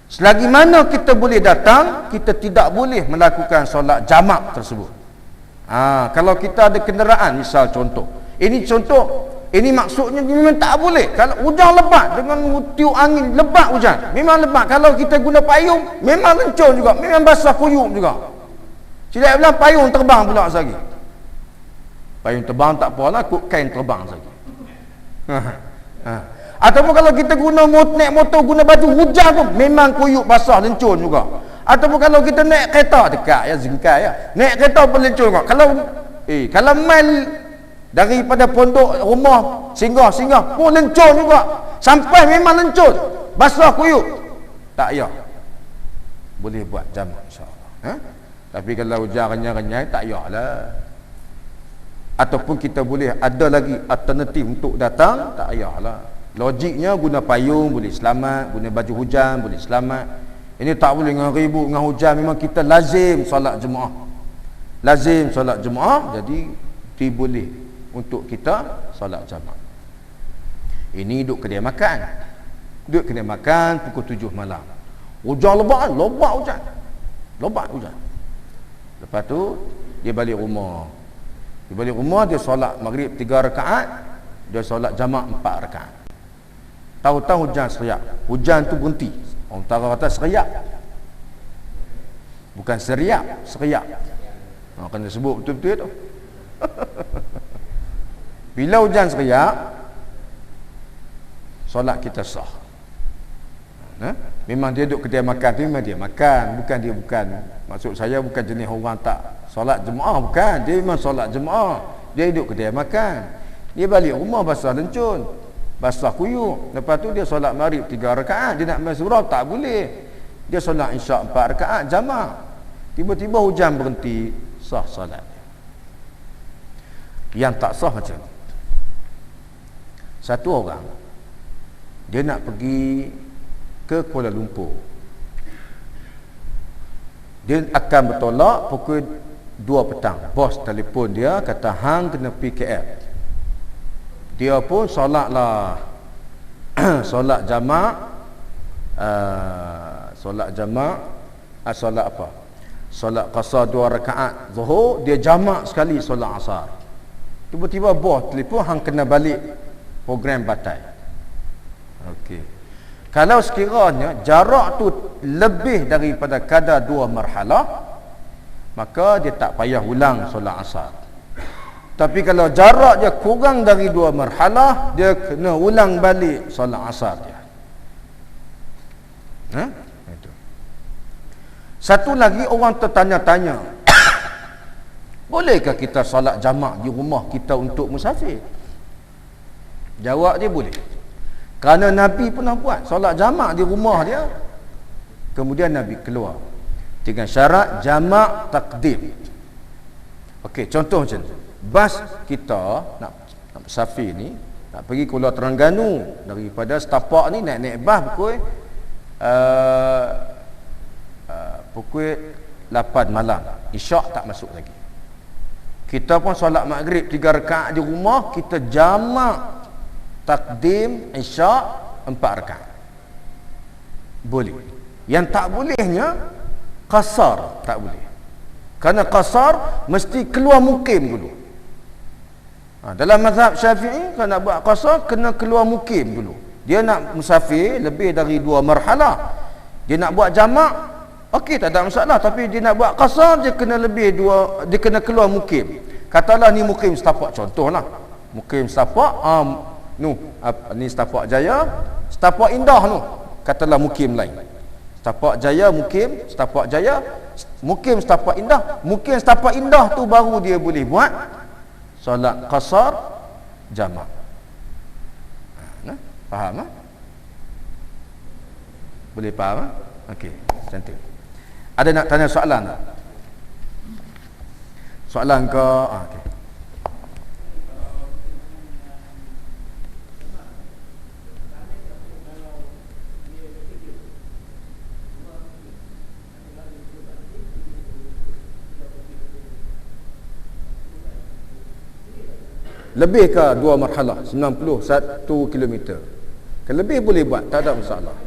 Selagi mana kita boleh datang, kita tidak boleh melakukan solat jamak tersebut. Kalau kita ada kenderaan, misal contoh. Ini contoh, ini maksudnya memang tak boleh. Kalau hujan lebat dengan tiup angin, lebat hujan. Memang lebat. Kalau kita guna payung, memang lencur juga, memang basah kuyup juga. Tidak bilang payung terbang pula lagi. Payung terbang tak apalah, kut kain terbang lagi. Ataupun kalau kita guna naik motor, guna baju hujan pun memang kuyup basah lencur juga. Ataupun kalau kita naik kereta dekat ya Zingkai ya. Naik kereta pun lencur juga. Kalau mail daripada pondok rumah singgah pun lencur juga. Sampai memang lencur, basah kuyup. Tak payah. Boleh buat jamak insya-Allah. Tapi kalau hujan renyai-renyai tak payahlah. Ataupun kita boleh ada lagi alternatif untuk datang, tak payahlah. Logiknya guna payung boleh selamat, guna baju hujan boleh selamat. Ini tak boleh dengan ribut dengan hujan. Memang kita lazim solat jemaah. Jadi boleh untuk kita solat jemaah. Ini duduk kedai makan. Pukul 7 malam. Hujan lebat hujan. Lepas tu dia balik rumah. Dia solat maghrib 3 rakaat, dia solat jamak 4 rakaat. Tahu-tahu hujan seriap. Hujan tu berhenti. Orang Utara kata seriap. Bukan seriap, seriap. Kena sebut betul-betul tu. Bila hujan seriap, solat kita sah. Memang dia duduk kedai makan tu, memang dia makan. Bukan maksud saya bukan jenis orang tak solat jemaah, bukan. Dia memang solat jemaah. Dia duduk kedai makan. Dia balik rumah basah lencun, basah kuyup. Lepas tu dia solat maghrib 3 rakaat. Dia nak main surau tak boleh. Dia solat isyak 4 rakaat jamak. Tiba-tiba hujan berhenti, sah solat. Yang tak sah macam ni. Satu orang dia nak pergi ke Kuala Lumpur. Dia akan bertolak pukul 2 petang. Bos telefon dia kata hang kena pergi KL. Dia pun solatlah solat jamak, solat apa? Solat qasar 2 rakaat Zuhur, dia jamak sekali solat asar. Tiba-tiba bos telefon hang kena balik program batal. Okey. Kalau sekiranya jarak tu lebih daripada kadar 2 marhalah, maka dia tak payah ulang solat asar. Tapi kalau jarak dia kurang dari 2 marhalah, dia kena ulang balik solat asar dia. Itu. Satu lagi orang tertanya-tanya, bolehkah kita solat jamak di rumah kita untuk musafir? Jawab dia boleh. Kerana Nabi pernah buat solat jamak di rumah dia. Kemudian Nabi keluar dengan syarat jamak takdim. Okey, contoh macam ni. Bas kita nak musafir ni, nak pergi Kuala Terengganu, daripada Setapak ni naik bas pukul 8 malam. Isyak tak masuk lagi. Kita pun solat maghrib 3 rakaat di rumah, kita jamak takdim isyak 4 rakaat. Boleh. Yang tak bolehnya qasar, tak boleh. Kerana qasar mesti keluar mukim dulu. Dalam mazhab Syafi'i, kalau nak buat qasar kena keluar mukim dulu. Dia nak musafir lebih dari 2 marhalah. Dia nak buat jamak, okey, tak ada masalah. Tapi dia nak buat qasar, dia kena dia kena keluar mukim. Katalah ni mukim Setapak, contohlah. Mukim Setapak, ni Setapak Jaya, Setapak Indah tu. Katalah mukim lain. Setapak Jaya mukim, Setapak Jaya, mukim Setapak Indah. Mukim Setapak Indah tu baru dia boleh buat solat qasar jamak. Faham ah? Boleh faham ah? Okey, cantik. Ada nak tanya soalan tak? Soalan ke? Okey. Lebih ke 2 marhalah 91 km. Kalau lebih boleh buat, tak ada masalah.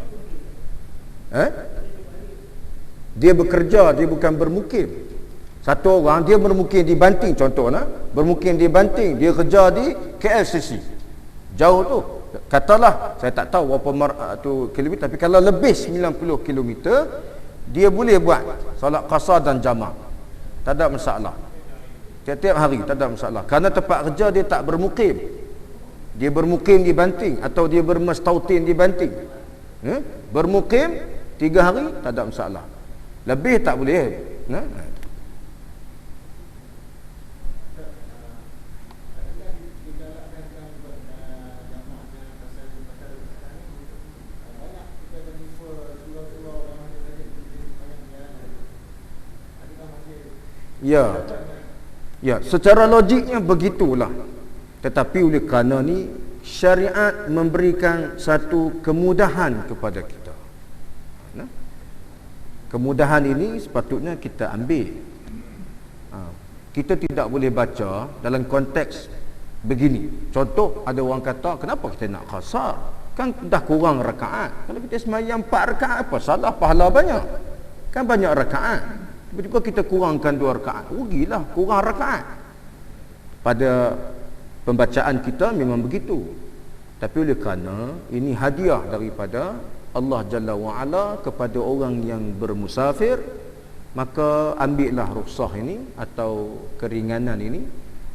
Dia bekerja, dia bukan bermukim. Satu orang dia bermukim di Banting contohnya, bermukim di Banting, dia kerja di KLCC. Jauh tu. Katalah saya tak tahu berapa tu kilometer, tapi kalau lebih 90 km dia boleh buat solat qasar dan jamak. Tak ada masalah. Tiap-tiap hari tak ada masalah. Kerana tempat kerja dia tak bermukim. Dia bermukim di Banting atau dia bermustautin di Banting. Bermukim 3 hari tak ada masalah. Lebih tak boleh. Ya, secara logiknya begitulah. Tetapi oleh kerana ni syariat memberikan satu kemudahan kepada kita. Kemudahan ini sepatutnya kita ambil. Kita tidak boleh baca dalam konteks begini. Contoh, ada orang kata, kenapa kita nak qasar? Kan dah kurang rakaat. Kalau kita sembahyang 4 rakaat, apa salah? Pahala banyak. Kan banyak rakaat. Tiba-tiba kita kurangkan 2 rakaat, rugilah, kurang rakaat. Pada pembacaan kita memang begitu. Tapi oleh kerana ini hadiah daripada Allah Jalla wa'ala kepada orang yang bermusafir, maka ambillah rukhsah ini atau keringanan ini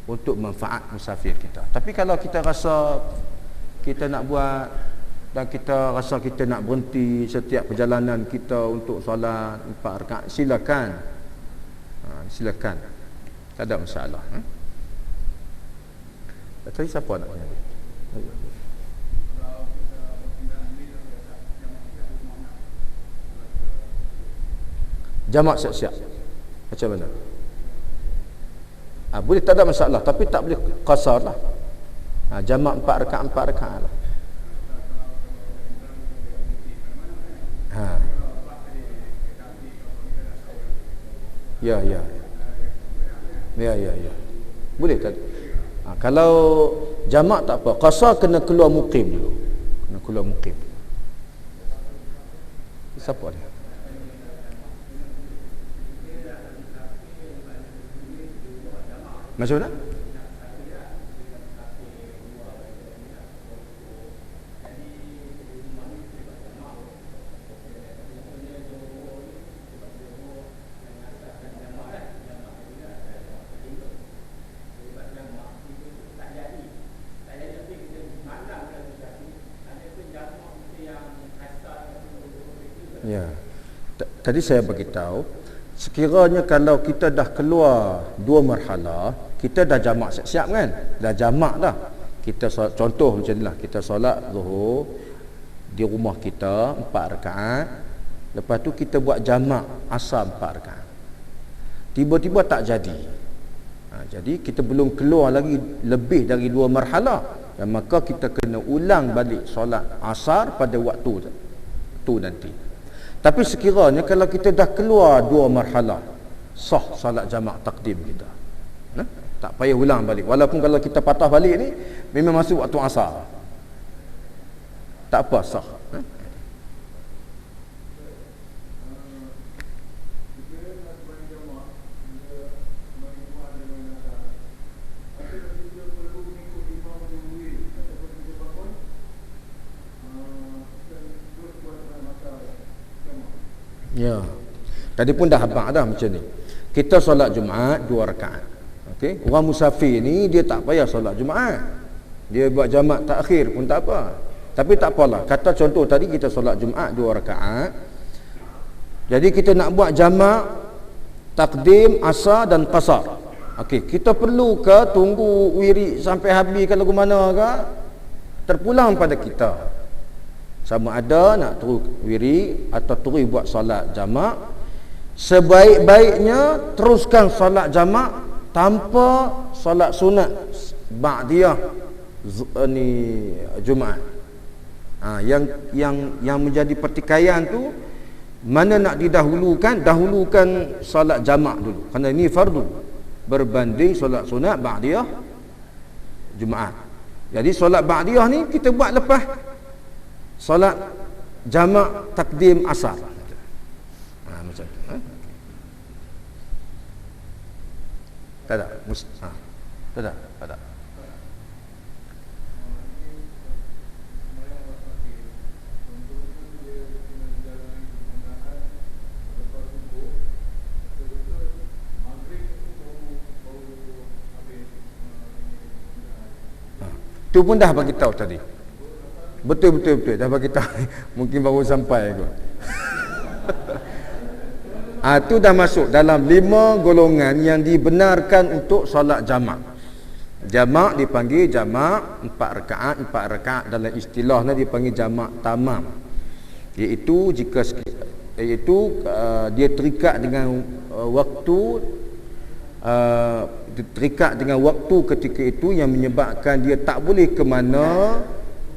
untuk manfaat musafir kita. Tapi kalau kita rasa kita nak buat dan kita rasa kita nak berhenti setiap perjalanan kita untuk solat 4 rakaat, silakan. Silakan. Tak ada masalah. Tadi siapa nak tanya? Jamak siap-siap. Macam mana? Boleh, tak ada masalah, tapi tak boleh qasar lah. Jamak 4 rakaat lah. Ya. Boleh tak? Kalau jamak tak apa. Qasar kena keluar mukim dulu. Kena keluar mukim. Siapa dia? Macam mana? Ya. Tadi saya beritahu, sekiranya kalau kita dah keluar 2 marhalah, kita dah jamak siap-siap kan? Dah jamak dah. Kita contoh macam inilah, kita solat Zuhur di rumah kita 4 rakaat. Lepas tu kita buat jamak Asar 4 rakaat. Tiba-tiba tak jadi. Jadi kita belum keluar lagi lebih dari 2 marhalah, dan maka kita kena ulang balik solat Asar pada waktu tu nanti. Tapi sekiranya kalau kita dah keluar 2 marhalah, sah salat jamak takdim kita. Tak payah ulang balik. Walaupun kalau kita patah balik ni memang masuk waktu asar, tak apa, sah. Ya. Tadi pun dah habaq dah macam ni. Kita solat Jumaat 2 rakaat. Okey, orang musafir ni dia tak payah solat Jumaat. Dia buat jamak takhir pun tak apa. Tapi tak apalah. Kata contoh tadi kita solat Jumaat 2 rakaat. Jadi kita nak buat jamak takdim, asar dan qasar. Okey, kita perlu ke tunggu wirid sampai habis kalau ke mana ke? Terpulang pada kita. Sama ada nak terus wiri atau terus buat solat jamak, sebaik-baiknya teruskan solat jamak tanpa solat sunat ba'diyah ni Jumaat. Yang menjadi pertikaian tu mana nak didahulukan, dahulukan solat jamak dulu kerana ini fardu berbanding solat sunat ba'diyah Jumaat. Jadi solat ba'diyah ni kita buat lepas solat jamak takdim asar. Macam tu. Tak ada. Tak ada. Tu pun dah bagi tahu tadi. Betul dah bagi tahu. Mungkin baru sampai kot. Tu dah masuk dalam 5 golongan yang dibenarkan untuk solat jamak. Jamak dipanggil jamak 4 rakaat dalam istilahnya dipanggil jamak tamam. Iaitu dia terikat dengan waktu ketika itu yang menyebabkan dia tak boleh ke mana,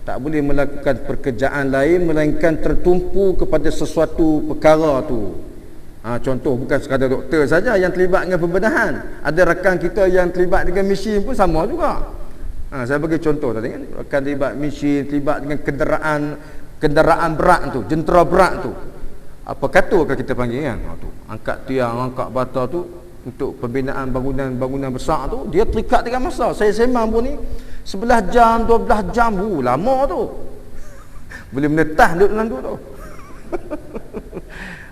tak boleh melakukan pekerjaan lain melainkan tertumpu kepada sesuatu perkara tu. Contoh bukan sekadar doktor saja yang terlibat dengan pembedahan. Ada rakan kita yang terlibat dengan mesin pun sama juga. Saya bagi contoh tadi kan, rakan terlibat mesin, terlibat dengan kenderaan berat tu, jentera berat tu. Apa katukah kita panggil kan? Tu, angkat tiang, angkat bata tu untuk pembinaan bangunan besar tu, dia terikat dengan masa. Saya sembang pun ni 11 jam, 12 jam, lama tu. Boleh menetah duduk dalam tu.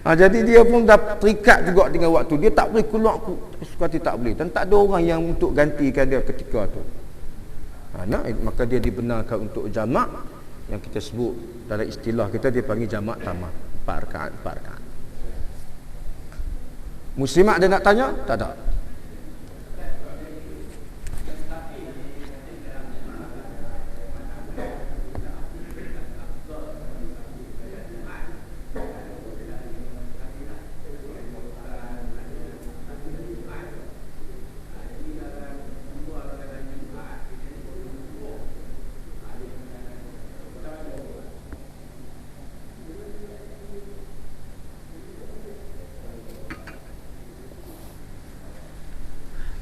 Jadi dia pun dah terikat juga dengan waktu. Dia tak boleh keluar, suka hati tak boleh. Dan tak ada orang yang untuk gantikan dia ketika tu. Maka dia dibenarkan untuk jamak yang kita sebut dalam istilah kita dia panggil jamak tamam. 4 rakaat. Muslimat ada nak tanya? Tak ada.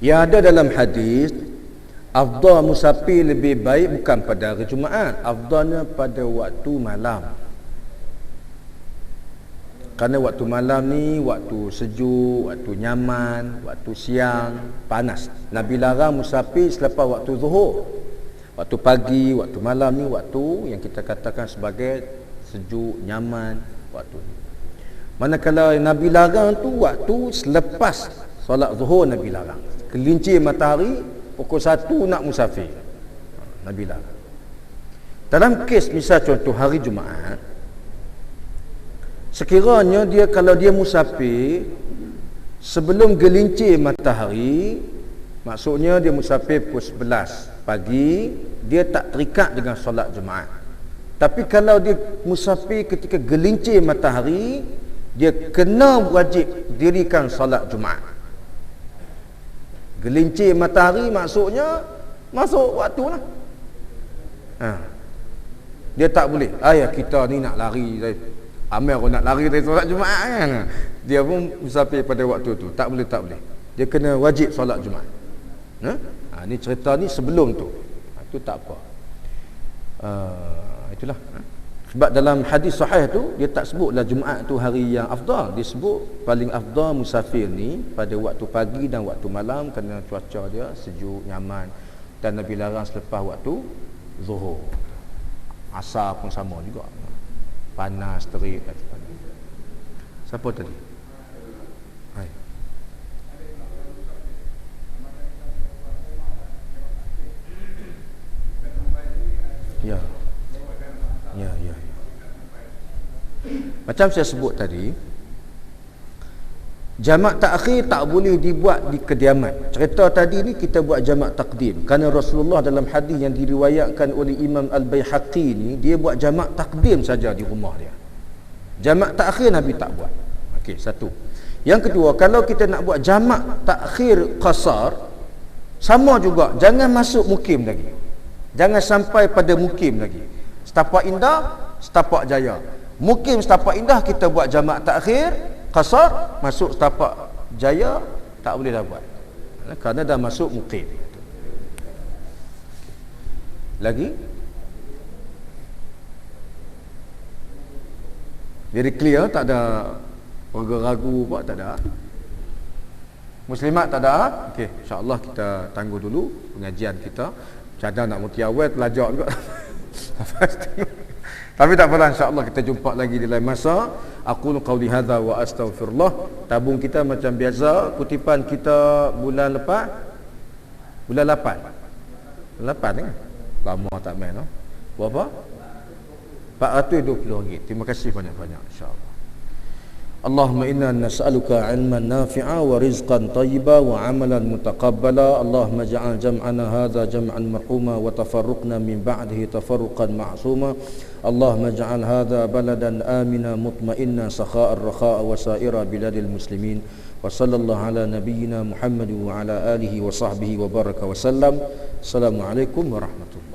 Yang ada dalam hadis, afdal musafir lebih baik bukan pada hari Jumaat, afdalnya pada waktu malam. Kerana waktu malam ni waktu sejuk, waktu nyaman, waktu siang panas. Nabi larang musafir selepas waktu zuhur. Waktu pagi, waktu malam ni waktu yang kita katakan sebagai sejuk, nyaman waktu. Manakala Nabi larang tu waktu selepas solat zuhur Nabi larang. Gelincir matahari pukul 1 nak musafir. Nabi larang. Dalam kes misal contoh hari Jumaat, sekiranya dia kalau dia musafir sebelum gelincir matahari, maksudnya dia musafir pukul 11 pagi, dia tak terikat dengan solat Jumaat. Tapi kalau dia musafir ketika gelincir matahari, dia kena wajib dirikan solat Jumaat. Gelincir matahari maksudnya masuk waktu lah. Dia tak boleh. Kita ni nak lari dari Amir nak lari dari solat Jumaat kan. Dia pun musafir pada waktu tu. Tak boleh. Dia kena wajib solat Jumaat. Ni cerita ni sebelum tu. Itu tak apa. Itulah. Sebab dalam hadis sahih tu dia tak sebutlah Jumaat tu hari yang afdal. Dia sebut paling afdal musafir ni pada waktu pagi dan waktu malam kerana cuaca dia sejuk, nyaman. Dan Nabi larang selepas waktu zuhur. Asar pun sama juga. Panas, terik. Siapa tadi? Hai. Ya. Macam saya sebut tadi, Jamak takhir tak boleh dibuat di kediaman. Cerita tadi ni kita buat jamak takdim. Kerana Rasulullah dalam hadis yang diriwayatkan oleh Imam Al-Baihaqi ni, dia buat jamak takdim saja di rumah dia. Jamak takhir Nabi tak buat. Okey, satu. Yang kedua, kalau kita nak buat jamak takhir qasar, sama juga, jangan masuk mukim lagi. Jangan sampai pada mukim lagi. Setapak Indah, Setapak Jaya. Mukim Setapak Indah kita buat jamak takhir qasar, masuk Setapak Jaya tak boleh dah buat. Kerana dah masuk mukim. Lagi? Very clear, tak ada ragu-ragu apa, tak ada. Muslimat tak ada. Okey, insya-Allah kita tangguh dulu pengajian kita. Cadang nak muti awal pelajar juga. Tapi tak apalah, insya-Allah kita jumpa lagi di lain masa. Aqulu qauli hadza wa astaghfirullah. Tabung kita macam biasa, kutipan kita bulan lepas. Bulan 8. Bulan 8 kan? Lama tak main noh. Berapa? RM420. Terima kasih banyak-banyak, insya-Allah. Allahumma inna nas'aluka ilman nafi'a wa rizqan tayyiba wa amalan mutaqabbala. Allahumma ja'al jam'ana hadha jam'an marhuma wa tafarruqna min ba'dihi tafarruqan ma'suma. Allahumma ja'al hadha baladan amina mutma'inna sakha'ar rakha'a wa sa'ira biladil muslimin. Wa sallallahu ala nabiyyina Muhammad wa ala alihi wa sahbihi wa baraka wa sallam. Assalamualaikum warahmatullahi